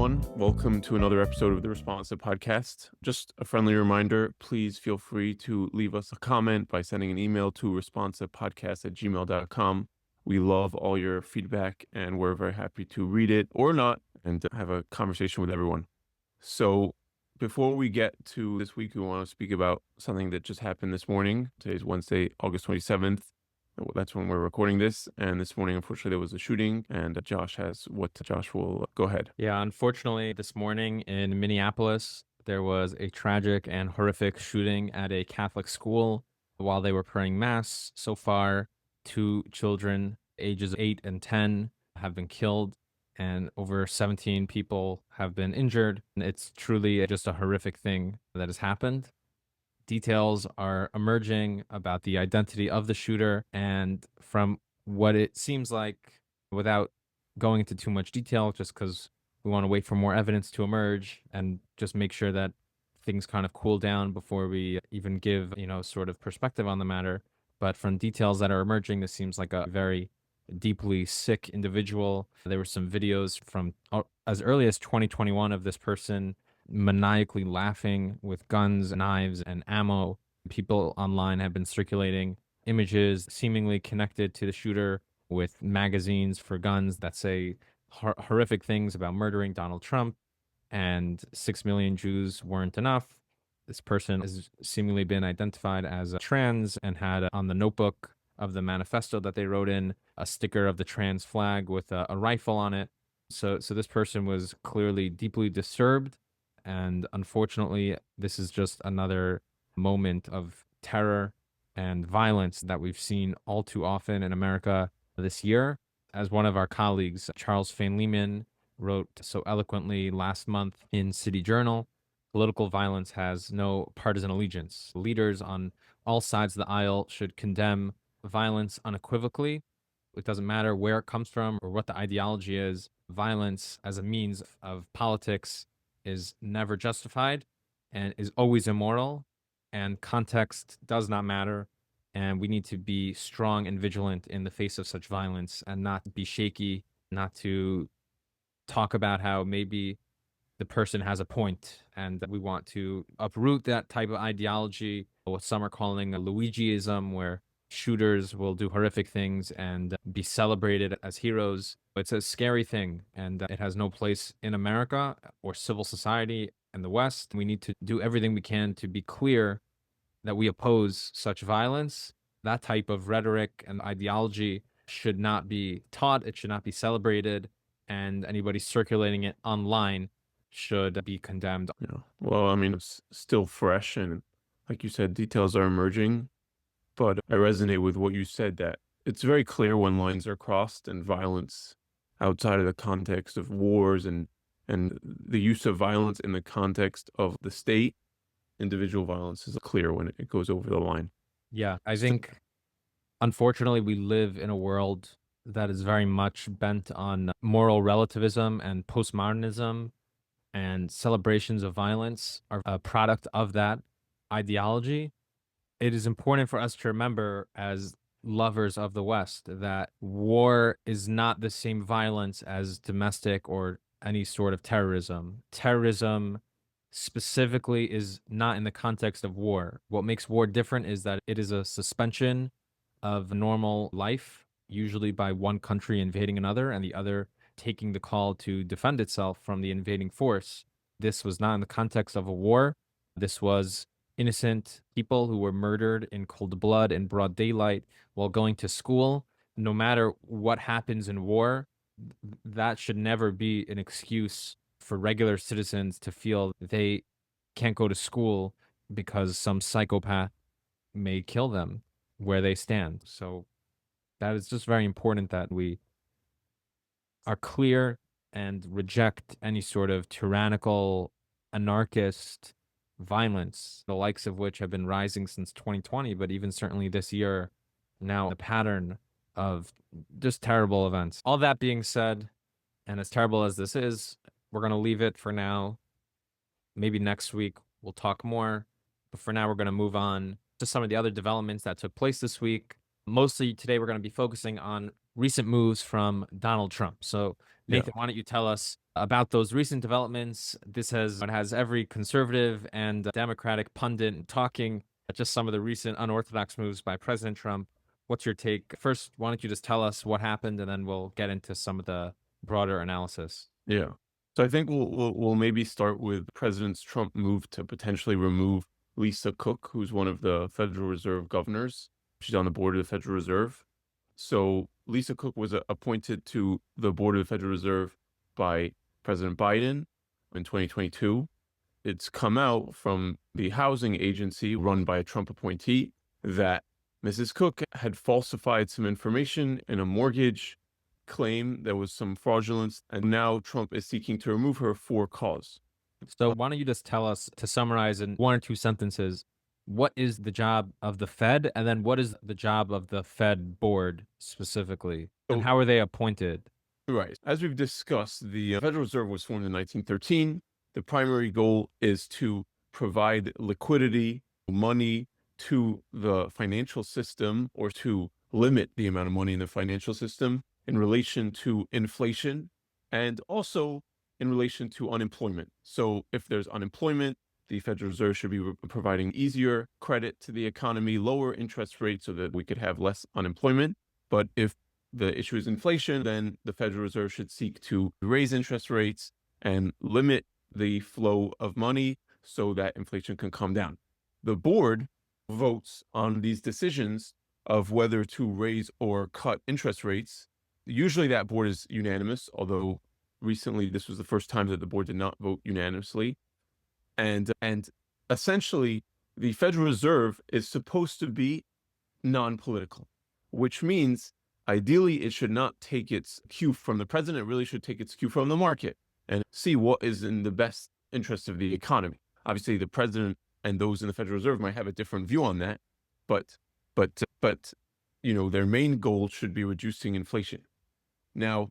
everyone. Welcome to another episode of the Responsa podcast. Just a friendly reminder, please feel free to leave us a comment by sending an email to responsapodcast@gmail.com. We love all your feedback and we're very happy to read it or not and have a conversation with everyone. So before we get to this week, we want to speak about something that just happened this morning. Today's Wednesday, August 27th. That's when we're recording this. And this morning, unfortunately, there was a shooting. And Josh will go ahead. Yeah, unfortunately, this morning in Minneapolis, there was a tragic and horrific shooting at a Catholic school while they were praying Mass. So far, 2 children, ages 8 and 10, have been killed, and over 17 people have been injured. And it's truly just a horrific thing that has happened. Details are emerging about the identity of the shooter, and from what it seems like, without going into too much detail, just because we want to wait for more evidence to emerge and just make sure that things kind of cool down before we even give, sort of perspective on the matter. But from details that are emerging, this seems like a very deeply sick individual. There were some videos from as early as 2021 of this person maniacally laughing with guns, knives, and ammo. People online have been circulating images seemingly connected to the shooter with magazines for guns that say horrific things about murdering Donald Trump and 6 million Jews weren't enough. This person has seemingly been identified as trans and had on the notebook of the manifesto that they wrote in a sticker of the trans flag with a rifle on it. So this person was clearly deeply disturbed. And unfortunately, this is just another moment of terror and violence that we've seen all too often in America this year. As one of our colleagues, Charles Fain Lehman, wrote so eloquently last month in City Journal, political violence has no partisan allegiance. Leaders on all sides of the aisle should condemn violence unequivocally. It doesn't matter where it comes from or what the ideology is. Violence as a means of politics is never justified and is always immoral, and context does not matter. And we need to be strong and vigilant in the face of such violence and not be shaky, not to talk about how maybe the person has a point and that we want to uproot that type of ideology, what some are calling a Luigiism, where shooters will do horrific things and be celebrated as heroes. It's a scary thing, and it has no place in America or civil society in the West. We need to do everything we can to be clear that we oppose such violence. That type of rhetoric and ideology should not be taught. It should not be celebrated, and anybody circulating it online should be condemned. Yeah. Well, I mean, it's still fresh, and like you said, details are emerging. But I resonate with what you said, that it's very clear when lines are crossed, and violence outside of the context of wars and the use of violence in the context of the state, individual violence is clear when it goes over the line. Yeah, I think, unfortunately, we live in a world that is very much bent on moral relativism and postmodernism, and celebrations of violence are a product of that ideology. It is important for us to remember, as lovers of the West, that war is not the same violence as domestic or any sort of terrorism. Terrorism specifically is not in the context of war. What makes war different is that it is a suspension of normal life, usually by one country invading another and the other taking the call to defend itself from the invading force. This was not in the context of a war. This was innocent people who were murdered in cold blood in broad daylight while going to school. No matter what happens in war, that should never be an excuse for regular citizens to feel they can't go to school because some psychopath may kill them where they stand. So that is just very important that we are clear and reject any sort of tyrannical, anarchist violence, the likes of which have been rising since 2020, but even certainly this year, now a pattern of just terrible events. All that being said, and as terrible as this is, we're going to leave it for now. Maybe next week we'll talk more, but for now we're going to move on to some of the other developments that took place this week. Mostly today, we're going to be focusing on recent moves from Donald Trump. So, Yeah. Nathan, why don't you tell us about those recent developments? It has every conservative and Democratic pundit talking just some of the recent unorthodox moves by President Trump. What's your take? First, why don't you just tell us what happened, and then we'll get into some of the broader analysis. Yeah. So I think we'll maybe start with President Trump move to potentially remove Lisa Cook, who's one of the Federal Reserve governors. She's on the board of the Federal Reserve. So Lisa Cook was appointed to the board of the Federal Reserve by President Biden in 2022. It's come out from the housing agency run by a Trump appointee that Mrs. Cook had falsified some information in a mortgage claim. There was some fraudulence, and now Trump is seeking to remove her for cause. So, why don't you just tell us, to summarize in one or two sentences, what is the job of the Fed, and then what is the job of the Fed board specifically, and So, how are they appointed? right, as we've discussed, the Federal Reserve was formed in 1913. The primary goal is to provide liquidity, money to the financial system, or to limit the amount of money in the financial system in relation to inflation, and also in relation to unemployment. So if there's unemployment, the Federal Reserve should be providing easier credit to the economy, lower interest rates so that we could have less unemployment. But if the issue is inflation, then the Federal Reserve should seek to raise interest rates and limit the flow of money so that inflation can come down. The board votes on these decisions of whether to raise or cut interest rates. Usually that board is unanimous, although recently this was the first time that the board did not vote unanimously. And essentially, the Federal Reserve is supposed to be non-political, which means ideally it should not take its cue from the president. It really should take its cue from the market and see what is in the best interest of the economy. Obviously, the president and those in the Federal Reserve might have a different view on that, but their main goal should be reducing inflation. Now,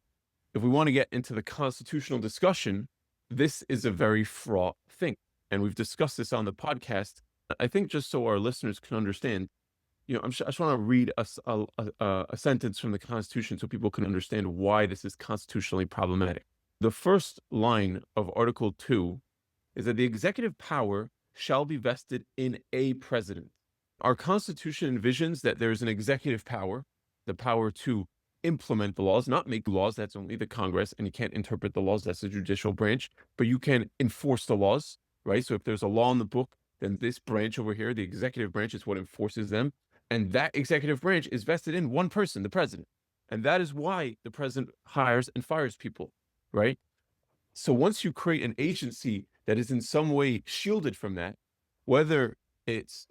if we want to get into the constitutional discussion, this is a very fraught thing. And we've discussed this on the podcast. I think just so our listeners can understand, I just want to read a sentence from the Constitution so people can understand why this is constitutionally problematic. The first line of Article 2 is that the executive power shall be vested in a president. Our Constitution envisions that there is an executive power, the power to implement the laws, not make laws. That's only the Congress, and you can't interpret the laws. That's the judicial branch, but you can enforce the laws, right? So if there's a law in the book, then this branch over here, the executive branch, is what enforces them. And that executive branch is vested in one person, the president. And that is why the president hires and fires people, right? So once you create an agency that is in some way shielded from that, whether it's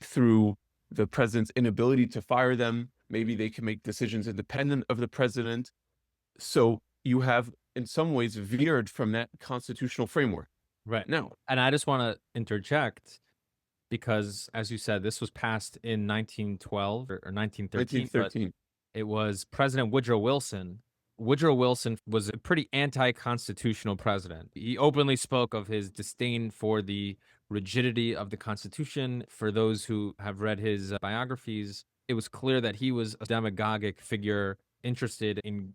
through the president's inability to fire them, maybe they can make decisions independent of the president. So you have, in some ways, veered from that constitutional framework. Right. Now, And I just want to interject because, as you said, this was passed in 1912 or 1913, 1913. but it was President Woodrow Wilson. Woodrow Wilson was a pretty anti-constitutional president. He openly spoke of his disdain for the rigidity of the Constitution. For those who have read his biographies, it was clear that he was a demagogic figure interested in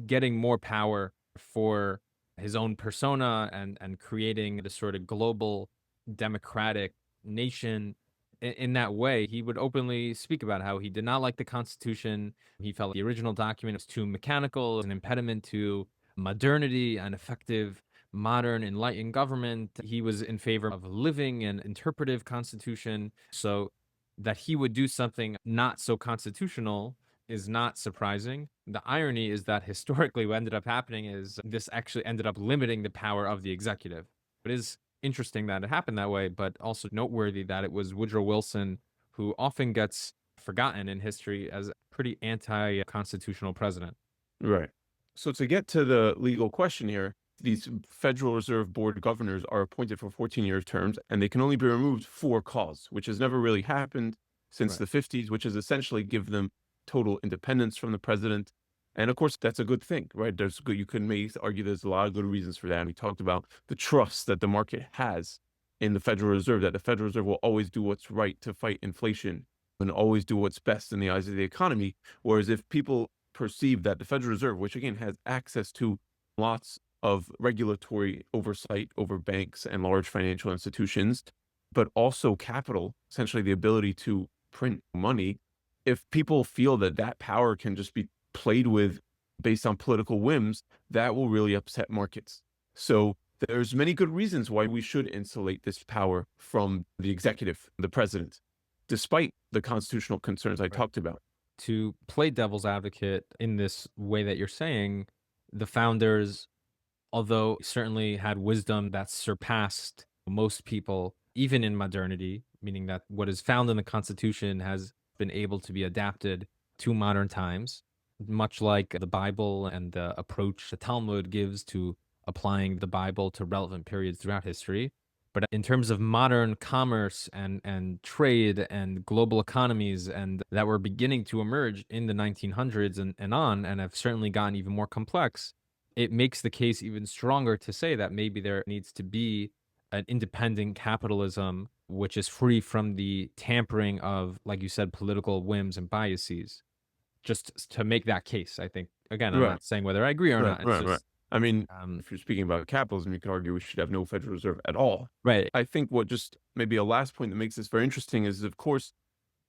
getting more power for his own persona and creating this sort of global democratic nation. In that way, he would openly speak about how he did not like the Constitution. He felt the original document was too mechanical, an impediment to modernity and effective modern enlightened government. He was in favor of a living and interpretive constitution. So that he would do something not so constitutional is not surprising. The irony is that historically what ended up happening is this actually ended up limiting the power of the executive. It is interesting that it happened that way, but also noteworthy that it was Woodrow Wilson who often gets forgotten in history as a pretty anti-constitutional president. Right. So to get to the legal question here, these Federal Reserve Board governors are appointed for 14-year terms, and they can only be removed for cause, which has never really happened since Right. the 50s, which is essentially give them total independence from the president. And of course, that's a good thing, right? You can argue there's a lot of good reasons for that. And we talked about the trust that the market has in the Federal Reserve, that the Federal Reserve will always do what's right to fight inflation and always do what's best in the eyes of the economy. Whereas if people perceive that the Federal Reserve, which again has access to lots of regulatory oversight over banks and large financial institutions, but also capital, essentially the ability to print money, if people feel that that power can just be played with based on political whims, that will really upset markets. So there's many good reasons why we should insulate this power from the executive, the president, despite the constitutional concerns I talked about. To play devil's advocate in this way that you're saying, the founders, although certainly had wisdom that surpassed most people, even in modernity, meaning that what is found in the Constitution has been able to be adapted to modern times, much like the Bible and the approach the Talmud gives to applying the Bible to relevant periods throughout history. But in terms of modern commerce and trade and global economies and that were beginning to emerge in the 1900s and on, and have certainly gotten even more complex, it makes the case even stronger to say that maybe there needs to be an independent capitalism which is free from the tampering of, like you said, political whims and biases. Just to make that case, I think. Again, I'm Right, not saying whether I agree or not. It's right. just I mean, um, if you're speaking about capitalism, you could argue we should have no Federal Reserve at all. right. I think what just maybe a last point that makes this very interesting is, of course,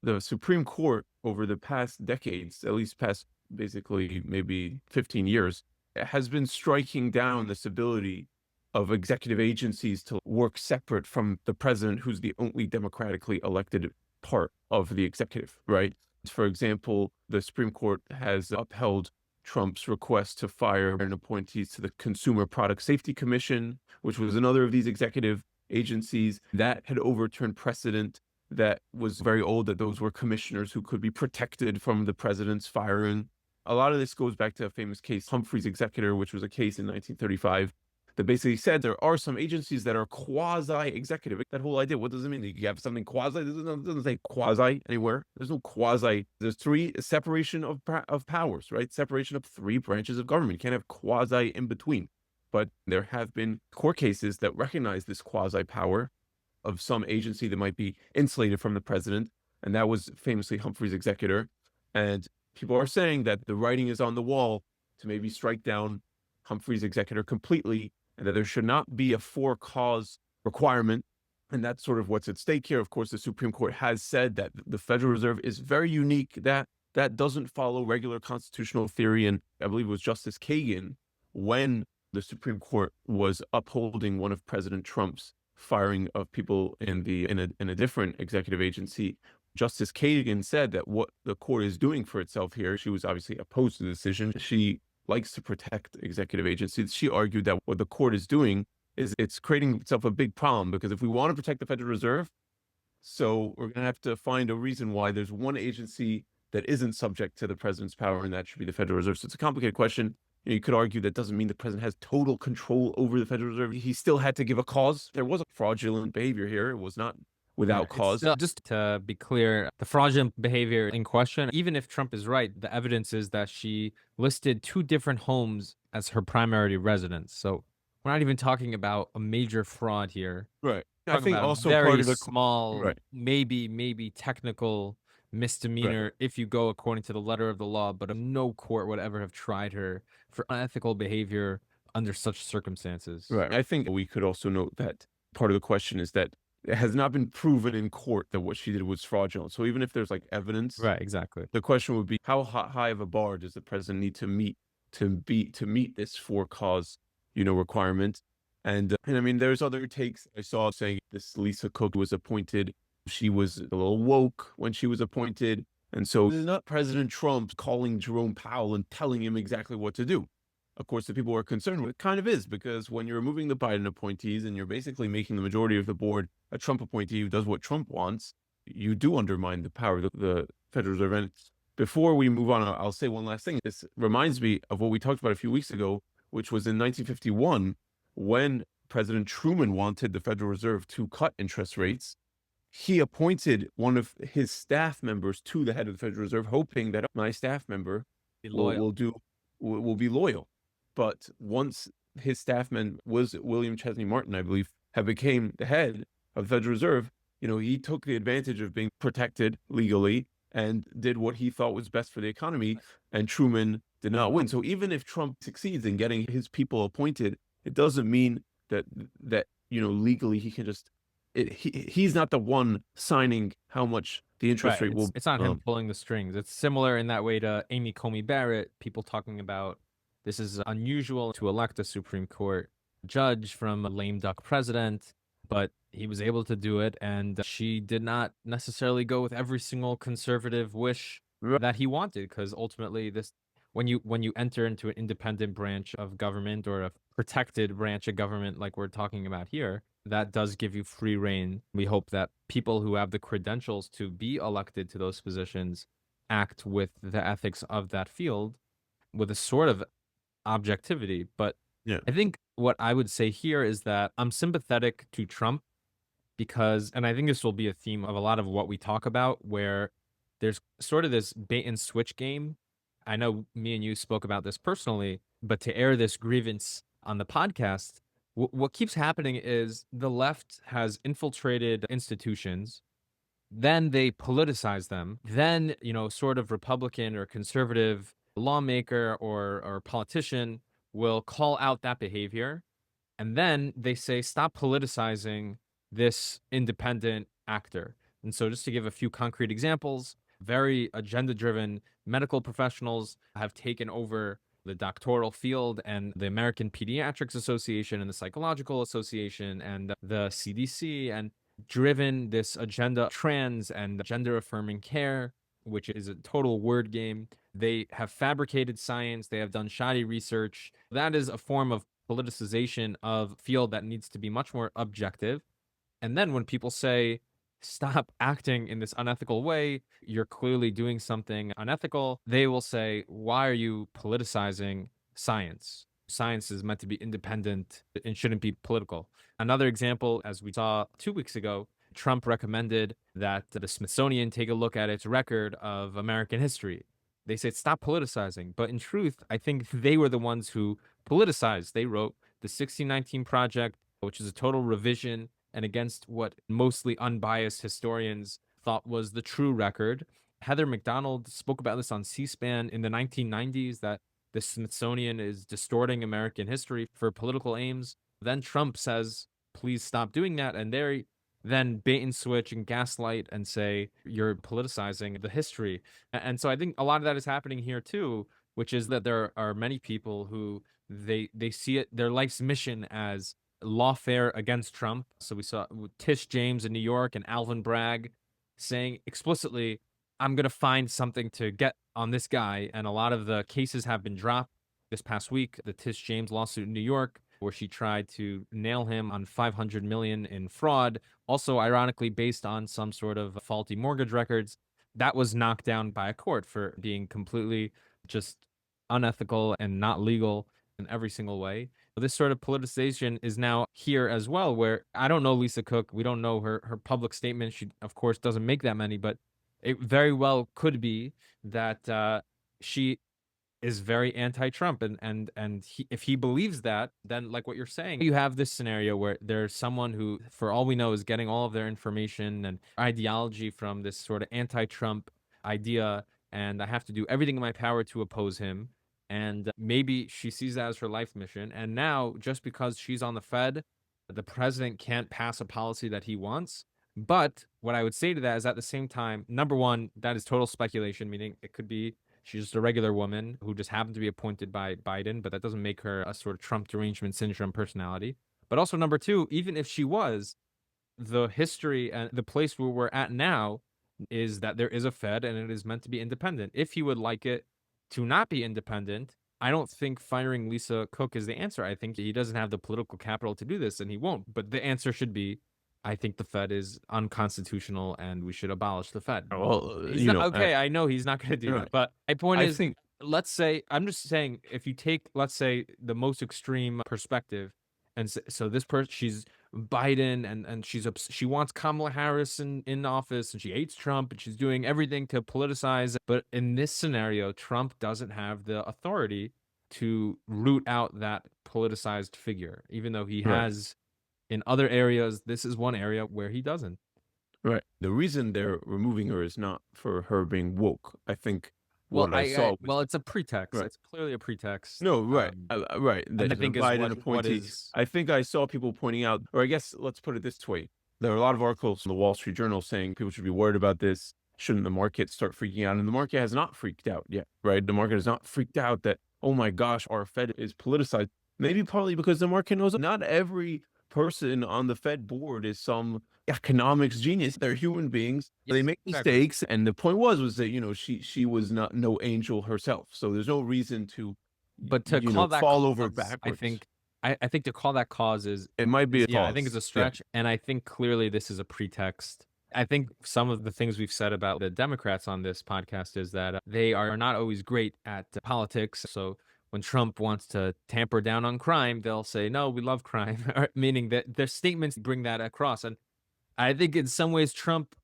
the Supreme Court over the past decades, at least past basically maybe 15 years, has been striking down this ability of executive agencies to work separate from the president, who's the only democratically elected part of the executive, right? For example, the Supreme Court has upheld Trump's request to fire and appointees to the Consumer Product Safety Commission, which was another of these executive agencies that had overturned precedent that was very old, that those were commissioners who could be protected from the president's firing. A lot of this goes back to a famous case, Humphrey's Executor, which was a case in 1935 that basically said there are some agencies that are quasi-executive. That whole idea, what does it mean? You have something quasi? It doesn't say quasi anywhere. There's no quasi. There's three separation of powers, right? Separation of three branches of government. You can't have quasi in between. But there have been court cases that recognize this quasi power of some agency that might be insulated from the president. And that was famously Humphrey's Executor. And people are saying that the writing is on the wall to maybe strike down Humphrey's Executor completely, and that there should not be a for-cause requirement. And that's sort of what's at stake here. Of course, the Supreme Court has said that the Federal Reserve is very unique, that doesn't follow regular constitutional theory. And I believe it was Justice Kagan, when the Supreme Court was upholding one of President Trump's firing of people in a different executive agency, Justice Kagan said that what the court is doing for itself here, she was obviously opposed to the decision. She likes to protect executive agencies. She argued that what the court is doing is it's creating itself a big problem, because if we want to protect the Federal Reserve, so we're going to have to find a reason why there's one agency that isn't subject to the president's power, and that should be the Federal Reserve. So it's a complicated question. You could argue that doesn't mean the president has total control over the Federal Reserve. He still had to give a cause. There was a fraudulent behavior here. It was not without cause. Just to be clear, the fraudulent behavior in question, even if Trump is right, the evidence is that she listed two different homes as her primary residence. So we're not even talking about a major fraud here. Right. I Talking think about a also very part of the small, right. maybe technical misdemeanor if you go according to the letter of the law, but no court would ever have tried her for unethical behavior under such circumstances. Right. I think we could also note that part of the question is that it has not been proven in court that what she did was fraudulent. So even if there's like evidence, Right, exactly. the question would be, how high of a bar does the president need to meet to meet this for cause, requirement? And I mean, there's other takes I saw saying this Lisa Cook was appointed. She was a little woke when she was appointed. And so this is not President Trump calling Jerome Powell and telling him exactly what to do. Of course, the people who are concerned with it kind of is, because when you're removing the Biden appointees and you're basically making the majority of the board a Trump appointee who does what Trump wants, you do undermine the power of the Federal Reserve. And before we move on, I'll say one last thing. This reminds me of what we talked about a few weeks ago, which was in 1951, when President Truman wanted the Federal Reserve to cut interest rates. He appointed one of his staff members to the head of the Federal Reserve, hoping that my staff member will be loyal. But once his staff man was William Chesney Martin, I believe, had became the head of the Federal Reserve, he took the advantage of being protected legally and did what he thought was best for the economy, and Truman did not win. So even if Trump succeeds in getting his people appointed, it doesn't mean that legally he can just he's not the one signing how much the interest Right. rate will It's not him pulling the strings. It's similar in that way to Amy Coney Barrett, people talking about this is unusual to elect a Supreme Court judge from a lame duck president, but he was able to do it, and she did not necessarily go with every single conservative wish Right. that he wanted, because ultimately this when you enter into an independent branch of government or a protected branch of government like we're talking about here, that does give you free reign. We hope that people who have the credentials to be elected to those positions act with the ethics of that field with a sort of objectivity. But Yeah. I think what I would say here is that I'm sympathetic to Trump because, and I think this will be a theme of a lot of what we talk about, where there's sort of this bait and switch game. I know me and you spoke about this personally, but to air this grievance on the podcast, what keeps happening is the left has infiltrated institutions, then they politicize them, then, sort of Republican or conservative lawmaker or politician will call out that behavior, and then they say, stop politicizing this independent actor. And so, just to give a few concrete examples, very agenda driven medical professionals have taken over the doctoral field, and the American Pediatrics Association and the Psychological Association and the CDC, and driven this agenda trans and gender affirming care, which is a total word game. They have fabricated science, they have done shoddy research. That is a form of politicization of field that needs to be much more objective. And then when people say, stop acting in this unethical way, you're clearly doing something unethical, they will say, why are you politicizing science? Science is meant to be independent and shouldn't be political. Another example, as we saw 2 weeks ago, Trump recommended that the Smithsonian take a look at its record of American history. They said, stop politicizing. But in truth, I think they were the ones who politicized. They wrote the 1619 Project, which is a total revision and against what mostly unbiased historians thought was the true record. Heather McDonald spoke about this on C-SPAN in the 1990s, that the Smithsonian is distorting American history for political aims. Then Trump says, please stop doing that. And they then bait and switch and gaslight and say, you're politicizing the history. And so I think a lot of that is happening here too, which is that there are many people who they see it, their life's mission as lawfare against Trump. So we saw Tish James in New York and Alvin Bragg saying explicitly, I'm going to find something to get on this guy. And a lot of the cases have been dropped this past week. The Tish James lawsuit in New York, where she tried to nail him on $500 million in fraud, also ironically based on some sort of faulty mortgage records, that was knocked down by a court for being completely just unethical and not legal in every single way. This sort of politicization is now here as well, where I don't know Lisa Cook. We don't know her public statement. She, of course, doesn't make that many, but it very well could be that she is very anti-Trump, and if he believes that, then like what you're saying, you have this scenario where there's someone who, for all we know, is getting all of their information and ideology from this sort of anti-Trump idea, and I have to do everything in my power to oppose him. And maybe she sees that as her life mission. And now, just because she's on the Fed, the president can't pass a policy that he wants. But what I would say to that is, at the same time, number one, that is total speculation, meaning it could be she's just a regular woman who just happened to be appointed by Biden, but that doesn't make her a sort of Trump derangement syndrome personality. But also, number two, even if she was, the history and the place where we're at now is that there is a Fed and it is meant to be independent. If he would like it to not be independent, I don't think firing Lisa Cook is the answer. I think he doesn't have the political capital to do this, and he won't. But the answer should be, I think the Fed is unconstitutional and we should abolish the Fed. Well, He's not okay. I know he's not going to do that. But my point I is, think let's say, I'm just saying, if you take, let's say, the most extreme perspective, and so this person, she's Biden, and she wants Kamala Harris in office, and she hates Trump, and she's doing everything to politicize. But in this scenario, Trump doesn't have the authority to root out that politicized figure, even though he right. has in other areas. This is one area where he doesn't. Right. The reason they're removing her is not for her being woke. I think Well, what I saw was well, it's a pretext. right. It's clearly a pretext. No, right, right. And That I she's a think is Biden what appointee. is I think I saw people pointing out, or I guess let's put it this way: there are a lot of articles in the Wall Street Journal saying people should be worried about this. Shouldn't the market start freaking out? And the market has not freaked out yet, right? The market has not freaked out that oh my gosh, our Fed is politicized. Maybe partly because the market knows not every person on the Fed board is some economics genius. They're human beings. yeah, They make exactly. mistakes, and the point was that she was not no angel herself. So there's no reason to But to call that fall over cause, backwards. I think to call that cause It might be a yeah, I think it's cause. a Yeah. stretch, and I think clearly this is a pretext. I think some of the things we've said about the Democrats on this podcast is that they are not always great at politics. So when Trump wants to tamper down on crime, they'll say, "No, we love crime," meaning that their statements bring that across. And I think in some ways, Trump,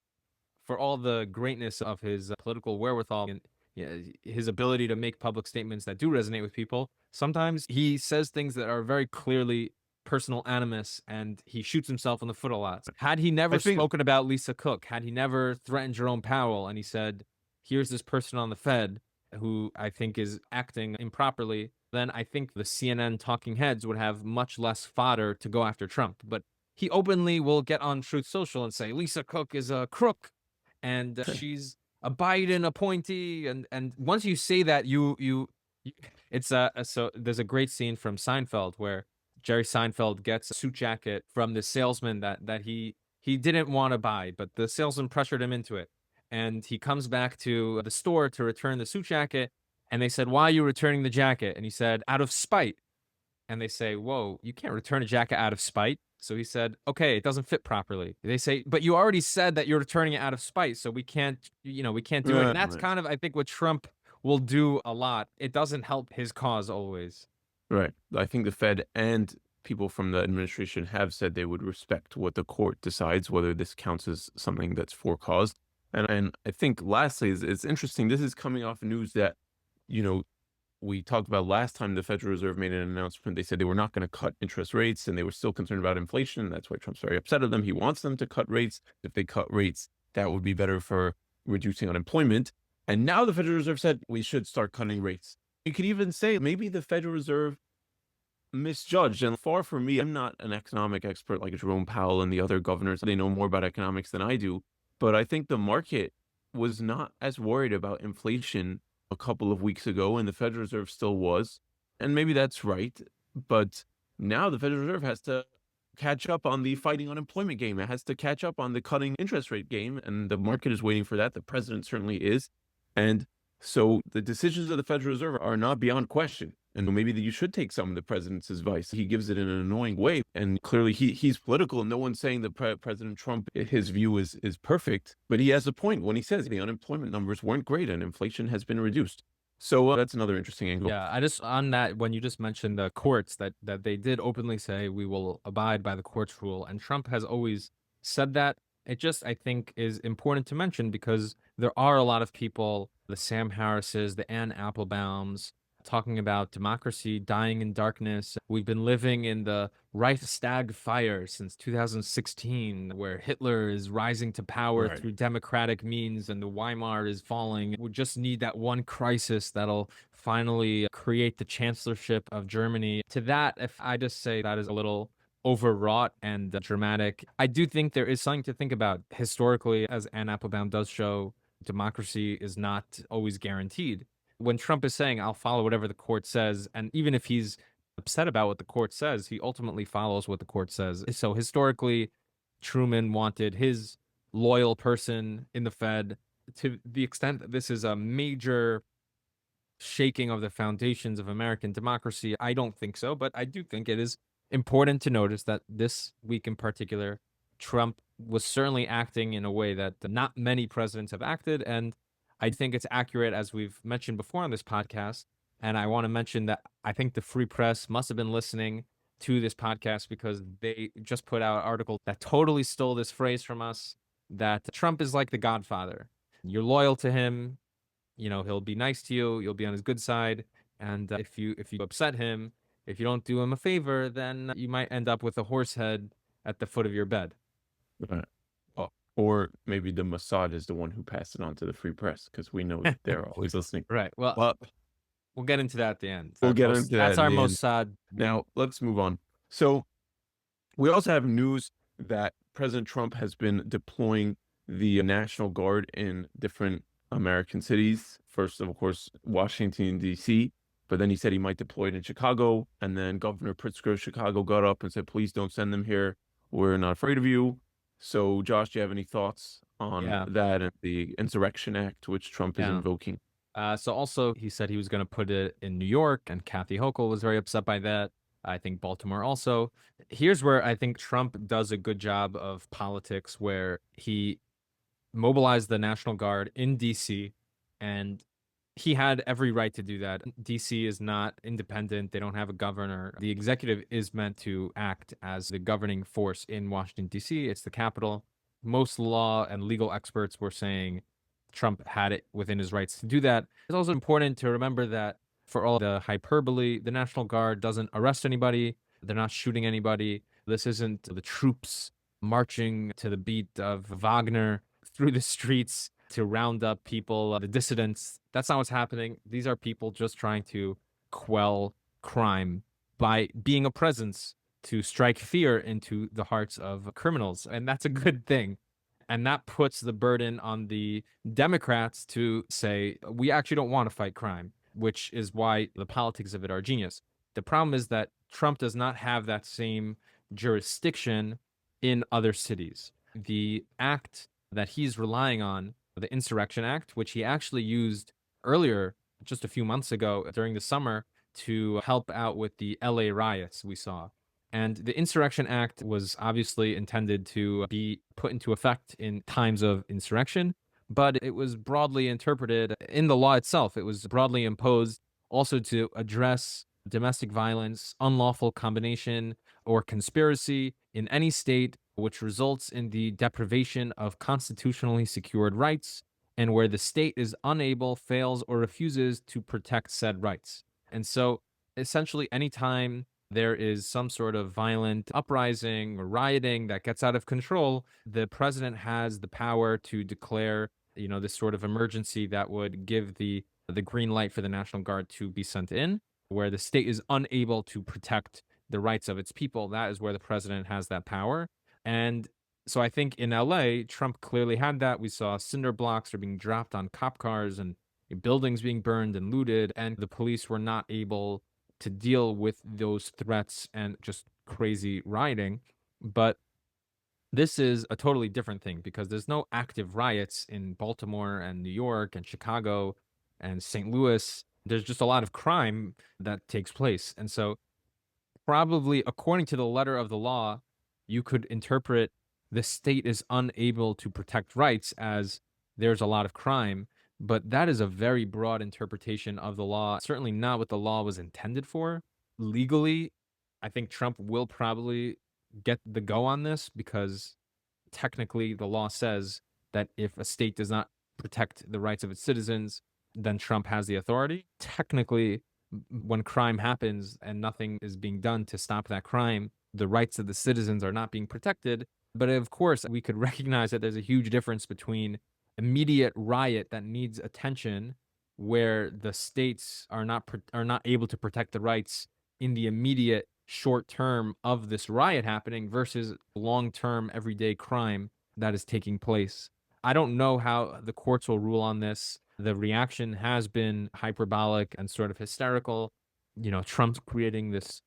for all the greatness of his political wherewithal and yeah, his ability to make public statements that do resonate with people, sometimes he says things that are very clearly personal animus and he shoots himself in the foot a lot. Had he I never think spoken about Lisa Cook, had he never threatened Jerome Powell and he said, here's this person on the Fed who I think is acting improperly, then I think the CNN talking heads would have much less fodder to go after Trump. But he openly will get on Truth Social and say Lisa Cook is a crook and she's a Biden appointee. And once you say that, it's so there's a great scene from Seinfeld where Jerry Seinfeld gets a suit jacket from the salesman that he didn't want to buy, but the salesman pressured him into it. And he comes back to the store to return the suit jacket, and they said, "Why are you returning the jacket?" And he said, "Out of spite." And they say, "Whoa, you can't return a jacket out of spite." So he said, "Okay, it doesn't fit properly." They say, "But you already said that you're returning it out of spite, so we can't, we can't do it." And right, that's right, kind of, I think, what Trump will do a lot. It doesn't help his cause always. right. I think the Fed and people from the administration have said they would respect what the court decides, whether this counts as something that's for cause. And I think lastly, is it's interesting. This is coming off news that you know we talked about last time the Federal Reserve made an announcement. They said they were not going to cut interest rates and they were still concerned about inflation. That's why Trump's very upset at them. He wants them to cut rates. If they cut rates, that would be better for reducing unemployment. And now the Federal Reserve said we should start cutting rates. You could even say maybe the Federal Reserve misjudged. And far from me, I'm not an economic expert like Jerome Powell and the other governors. They know more about economics than I do. But I think the market was not as worried about inflation a couple of weeks ago, and the Federal Reserve still was. And maybe that's right. But now the Federal Reserve has to catch up on the fighting unemployment game. It has to catch up on the cutting interest rate game. And the market is waiting for that. The president certainly is. And so the decisions of the Federal Reserve are not beyond question. And maybe that you should take some of the president's advice. He gives it in an annoying way. And clearly he's political. No one's saying that President Trump, his view is perfect. But he has a point when he says the unemployment numbers weren't great and inflation has been reduced. So that's another interesting angle. Yeah, I just on that when you just mentioned the courts that they did openly say we will abide by the court's rule, and Trump has always said that. It just I think is important to mention because there are a lot of people, the Sam Harrises, the Ann Applebaums, talking about democracy dying in darkness. We've been living in the Reichstag fire since 2016, where Hitler is rising to power Right. through democratic means and the Weimar is falling. We just need that one crisis that'll finally create the chancellorship of Germany. To that, if I just say that is a little overwrought and dramatic, I do think there is something to think about historically, as Anne Applebaum does show. Democracy is not always guaranteed. When Trump is saying, I'll follow whatever the court says, and even if he's upset about what the court says, he ultimately follows what the court says. So historically, Truman wanted his loyal person in the Fed. To the extent that this is a major shaking of the foundations of American democracy, I don't think so, but I do think it is important to notice that this week in particular, Trump was certainly acting in a way that not many presidents have acted. And I think it's accurate, as we've mentioned before on this podcast. And I want to mention that I think the Free Press must have been listening to this podcast because they just put out an article that totally stole this phrase from us, that Trump is like the Godfather. You're loyal to him, he'll be nice to you, you'll be on his good side. And if you upset him, if you don't do him a favor, then you might end up with a horse head at the foot of your bed. Right. Oh, Or maybe the Mossad is the one who passed it on to the free press because we know they're always listening. Right. Well, But we'll get into that at the end. we'll get into that That's in our the end. Mossad. Now, let's move on. So, we also have news that President Trump has been deploying the National Guard in different American cities. First, of course, Washington, D.C., but then he said he might deploy it in Chicago. And then Governor Pritzker of Chicago got up and said, please don't send them here. We're not afraid of you. So, Josh, do you have any thoughts on Yeah. that and the Insurrection Act, which Trump is Yeah. invoking? So also he said he was going to put it in New York, and Kathy Hochul was very upset by that. I think Baltimore also. Here's where I think Trump does a good job of politics, where he mobilized the National Guard in DC, and he had every right to do that. DC is not independent. They don't have a governor. The executive is meant to act as the governing force in Washington, DC. It's the capital. Most law and legal experts were saying Trump had it within his rights to do that. It's also important to remember that for all the hyperbole, the National Guard doesn't arrest anybody. They're not shooting anybody. This isn't the troops marching to the beat of Wagner through the streets to round up people, the dissidents. That's not what's happening. These are people just trying to quell crime by being a presence to strike fear into the hearts of criminals. And that's a good thing. And that puts the burden on the Democrats to say, we actually don't want to fight crime, which is why the politics of it are genius. The problem is that Trump does not have that same jurisdiction in other cities. The act that he's relying on, the Insurrection Act, which he actually used earlier, just a few months ago during the summer, to help out with the LA riots we saw. And the Insurrection Act was obviously intended to be put into effect in times of insurrection, but it was broadly interpreted in the law itself. It was broadly imposed also to address domestic violence, unlawful combination, or conspiracy in any state which results in the deprivation of constitutionally secured rights and where the state is unable, fails, or refuses to protect said rights. And so essentially, anytime there is some sort of violent uprising or rioting that gets out of control, the president has the power to declare, this sort of emergency that would give the green light for the National Guard to be sent in, where the state is unable to protect the rights of its people. That is where the president has that power. And so I think in LA, Trump clearly had that. We saw cinder blocks are being dropped on cop cars and buildings being burned and looted, and the police were not able to deal with those threats and just crazy rioting. But this is a totally different thing because there's no active riots in Baltimore and New York and Chicago and St. Louis. There's just a lot of crime that takes place. And so probably according to the letter of the law, you could interpret the state is unable to protect rights as there's a lot of crime, but that is a very broad interpretation of the law, certainly not what the law was intended for. Legally, I think Trump will probably get the go on this because technically the law says that if a state does not protect the rights of its citizens, then Trump has the authority. Technically, when crime happens and nothing is being done to stop that crime, the rights of the citizens are not being protected. But of course, we could recognize that there's a huge difference between immediate riot that needs attention, where the states are not able to protect the rights in the immediate short term of this riot happening, versus long term everyday crime that is taking place. I don't know how the courts will rule on this. The reaction has been hyperbolic and sort of hysterical. Trump's creating this,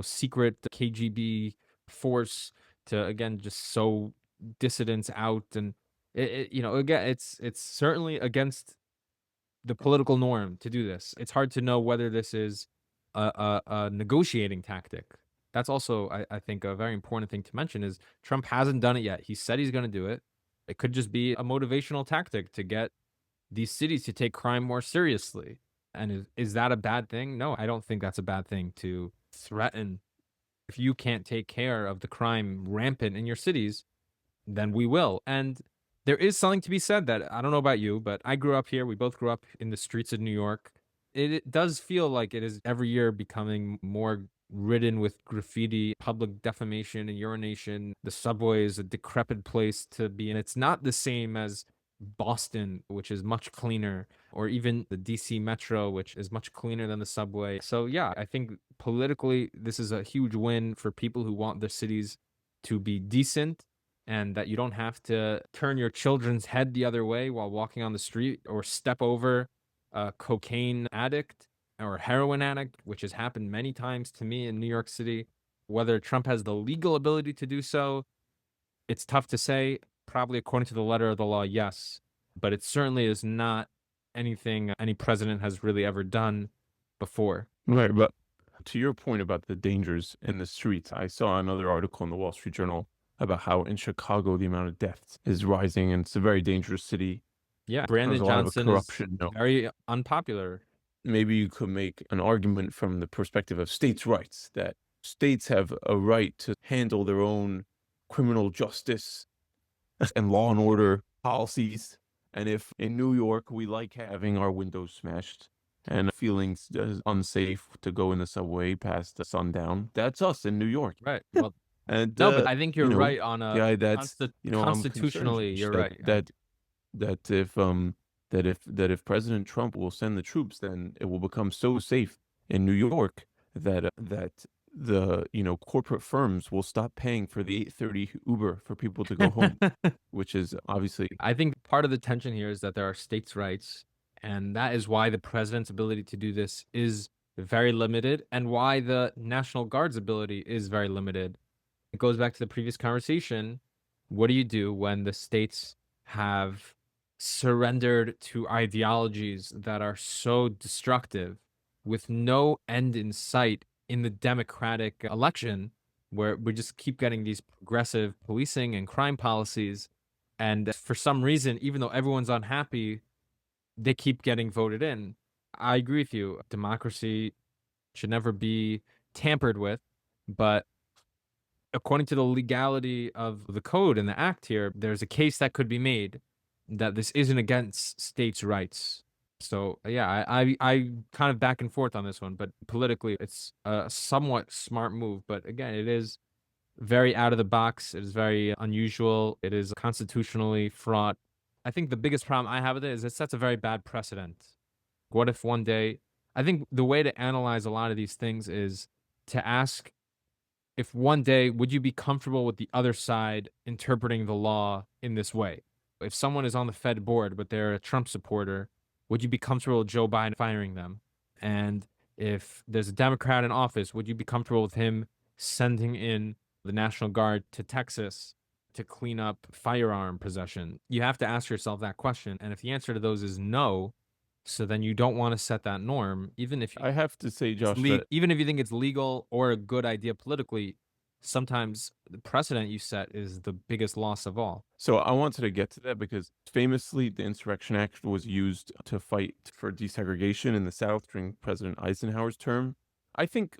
secret KGB force to, again, just sow dissidents out. And, again, it's certainly against the political norm to do this. It's hard to know whether this is a negotiating tactic. That's also, I think, a very important thing to mention is Trump hasn't done it yet. He said he's going to do it. It could just be a motivational tactic to get these cities to take crime more seriously. And is that a bad thing? No, I don't think that's a bad thing to threaten. If you can't take care of the crime rampant in your cities, then we will. And there is something to be said that I don't know about you, but I grew up here. We both grew up in the streets of New York. It does feel like it is every year becoming more ridden with graffiti, public defamation and urination. The subway is a decrepit place to be, and it's not the same as Boston, which is much cleaner, or even the DC Metro, which is much cleaner than the subway. So, yeah, I think politically, this is a huge win for people who want their cities to be decent and that you don't have to turn your children's head the other way while walking on the street or step over a cocaine addict or heroin addict, which has happened many times to me in New York City. Whether Trump has the legal ability to do so, it's tough to say. Probably according to the letter of the law, yes. But it certainly is not anything any president has really ever done before. Right, but to your point about the dangers in the streets, I saw another article in the Wall Street Journal about how in Chicago the amount of deaths is rising, and it's a very dangerous city. Yeah, There's Brandon a lot of Johnson is corruption. very unpopular. Maybe you could make an argument from the perspective of states' rights, that states have a right to handle their own criminal justice and law and order policies. And if in New York we like having our windows smashed and feeling unsafe to go in the subway past sundown, that's us in New York. Right. Well, And no, but I think you're right on yeah, that's I'm concerned, constitutionally, Josh, you're right. that if President Trump will send the troops, then it will become so safe in New York that the corporate firms will stop paying for the 8:30 Uber for people to go home, which is obviously I think part of the tension here is that there are states' rights, and that is why the president's ability to do this is very limited, and why the National Guard's ability is very limited. It goes back to the previous conversation. What do you do when the states have surrendered to ideologies that are so destructive with no end in sight in the democratic election, where we just keep getting these progressive policing and crime policies? And for some reason, even though everyone's unhappy, they keep getting voted in. I agree with you. Democracy should never be tampered with, but according to the legality of the code and the act here, there's a case that could be made that this isn't against states' rights. So yeah, I kind of back and forth on this one, but politically it's a somewhat smart move. But again, it is very out of the box. It is very unusual. It is constitutionally fraught. I think the biggest problem I have with it is it sets a very bad precedent. What if one day, I think the way to analyze a lot of these things is to ask if one day, would you be comfortable with the other side interpreting the law in this way? If someone is on the Fed board, but they're a Trump supporter, would you be comfortable with Joe Biden firing them? And if there's a Democrat in office, would you be comfortable with him sending in the National Guard to Texas to clean up firearm possession? You have to ask yourself that question. And if the answer to those is no, so then you don't want to set that norm, even if I have to say, Josh, even if you think it's legal or a good idea politically. Sometimes the precedent you set is the biggest loss of all. So I wanted to get to that because famously the Insurrection Act was used to fight for desegregation in the South during President Eisenhower's term. I think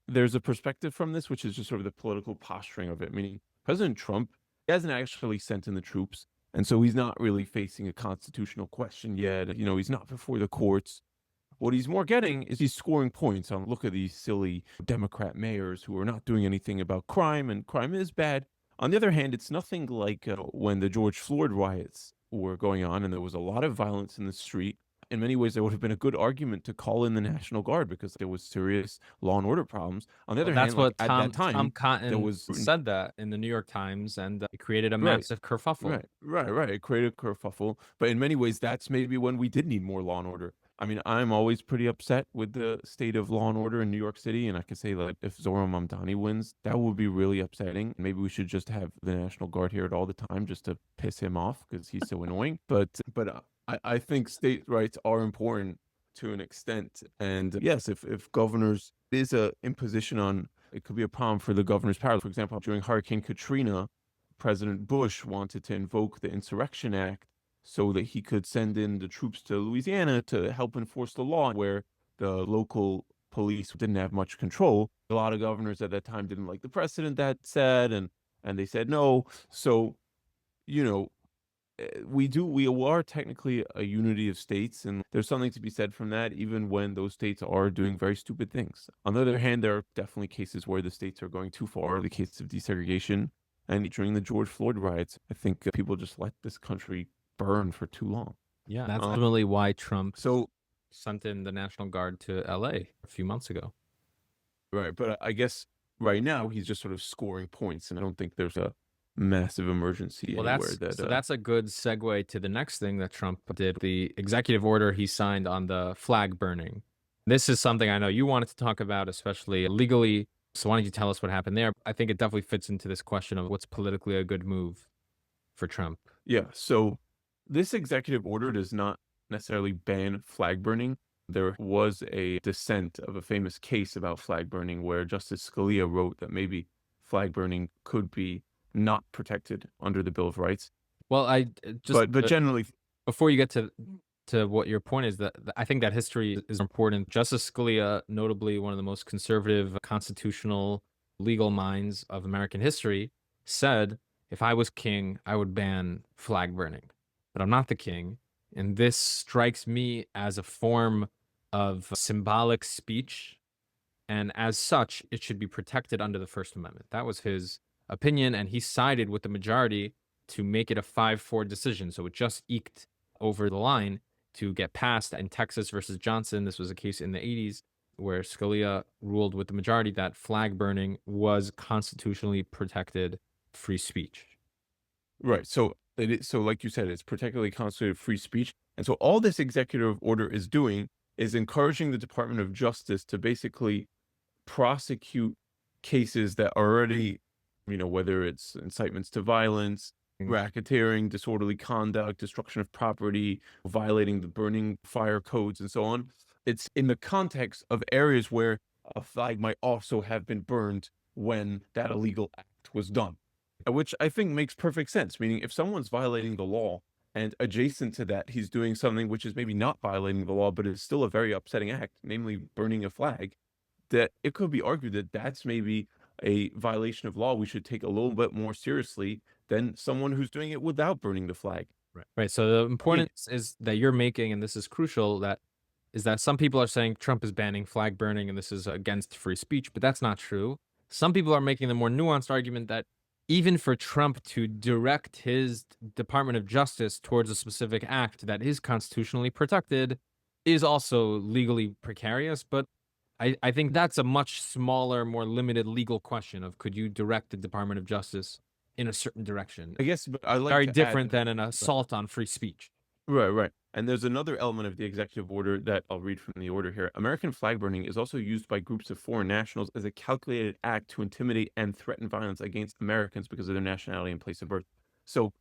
there's a perspective from this, which is just sort of the political posturing of it, meaning President Trump hasn't actually sent in the troops. And so he's not really facing a constitutional question yet. He's not before the courts. What he's more getting is he's scoring points on, look at these silly Democrat mayors who are not doing anything about crime, and crime is bad. On the other hand, it's nothing like when the George Floyd riots were going on and there was a lot of violence in the street. In many ways, there would have been a good argument to call in the National Guard because there was serious law and order problems. On the other hand, what at that time, Tom Cotton there said that in the New York Times, and it created a massive kerfuffle. Right. It created a kerfuffle. But in many ways, that's maybe when we did need more law and order. I mean, I'm always pretty upset with the state of law and order in New York City. And I can say, like, if Zohran Mamdani wins, that would be really upsetting. Maybe we should just have the National Guard here at all the time just to piss him off because he's so annoying. But I think state rights are important to an extent. And yes, if governors, it is a imposition on, it could be a problem for the governor's powers. For example, during Hurricane Katrina, President Bush wanted to invoke the Insurrection Act so that he could send in the troops to Louisiana to help enforce the law where the local police didn't have much control. A lot of governors at that time didn't like the precedent that said, and they said no. So, we are technically a unity of states, and there's something to be said from that, even when those states are doing very stupid things. On the other hand, there are definitely cases where the states are going too far, the case of desegregation. And during the George Floyd riots, I think people just let this country burn for too long. Yeah, that's Um, ultimately why Trump so, sent in the National Guard to LA a few months ago. right, but I guess right now he's just sort of scoring points, and I don't think there's a massive emergency Well, anywhere that that's a good segue to the next thing that Trump did, the executive order he signed on the flag burning. This is something I know you wanted to talk about, especially legally. So why don't you tell us what happened there? I think it definitely fits into this question of what's politically a good move for Trump. Yeah, so this executive order does not necessarily ban flag burning. There was a dissent of a famous case about flag burning where Justice Scalia wrote that maybe flag burning could be not protected under the Bill of Rights. Well, I just But generally, before you get to what your point is, that I think that history is important. Justice Scalia, notably one of the most conservative constitutional legal minds of American history, said, if I was king, I would ban flag burning. But I'm not the king. And this strikes me as a form of symbolic speech. And as such, it should be protected under the First Amendment. That was his opinion. And he sided with the majority to make it a 5-4 decision. So it just eked over the line to get passed in Texas versus Johnson. This was a case in the 80s where Scalia ruled with the majority that flag burning was constitutionally protected free speech. right. So so like you said, it's particularly constituted free speech. And so all this executive order is doing is encouraging the Department of Justice to basically prosecute cases that are already, whether it's incitements to violence, racketeering, disorderly conduct, destruction of property, violating the burning fire codes, and so on. It's in the context of areas where a flag might also have been burned when that illegal act was done, which I think makes perfect sense. Meaning, if someone's violating the law and adjacent to that, he's doing something which is maybe not violating the law, but is still a very upsetting act, namely burning a flag, that it could be argued that that's maybe a violation of law we should take a little bit more seriously than someone who's doing it without burning the flag. Right. So the importance is that you're making, and this is crucial, that is that some people are saying Trump is banning flag burning and this is against free speech, but that's not true. Some people are making the more nuanced argument that even for Trump to direct his Department of Justice towards a specific act that is constitutionally protected is also legally precarious. But I think that's a much smaller, more limited legal question of could you direct the Department of Justice in a certain direction? I guess, but I like Very to different add, than an assault on free speech. right. And there's another element of the executive order that I'll read from the order here. American flag burning is also used by groups of foreign nationals as a calculated act to intimidate and threaten violence against Americans because of their nationality and place of birth. So,